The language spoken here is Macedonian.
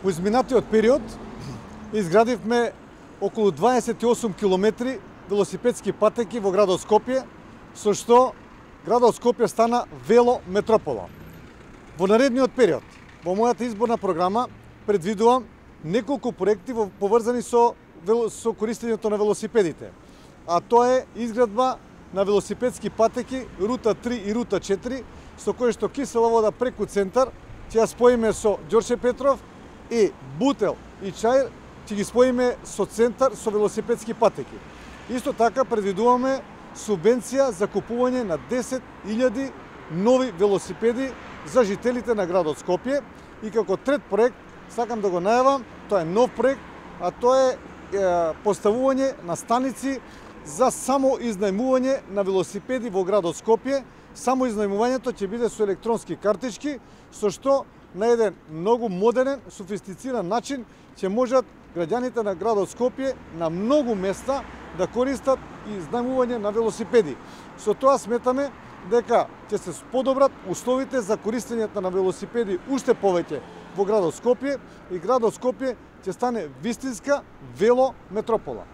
Во изминатиот период изградивме околу 28 километри велосипедски патеки во градот Скопје, со што градот Скопје стана велометропола. Во наредниот период, во мојата изборна програма, предвидувам неколку проекти поврзани со користењето на велосипедите. А тоа е изградба на велосипедски патеки рута 3 и рута 4, со кој што кисела вода преку центар ќе ја споиме со Ѓорче Петров и Бутел и Чаир ќе ги споиме со центар со велосипедски патеки. Исто така предвидуваме субвенција за купување на 10.000 нови велосипеди за жителите на градот Скопје и како трет проект сакам да го најавам, тоа е нов проект, а тоа е поставување на станици за само изнајмување на велосипеди во градот Скопје. Само изнајмувањето ќе биде со електронски картички, со што на еден многу модерен, софистициран начин ќе можат граѓаните на градот Скопје на многу места да користат изнајмување на велосипеди. Со тоа сметаме дека ќе се подобрат условите за користењето на велосипеди уште повеќе во градот Скопје и градот Скопје ќе стане вистинска велометропола.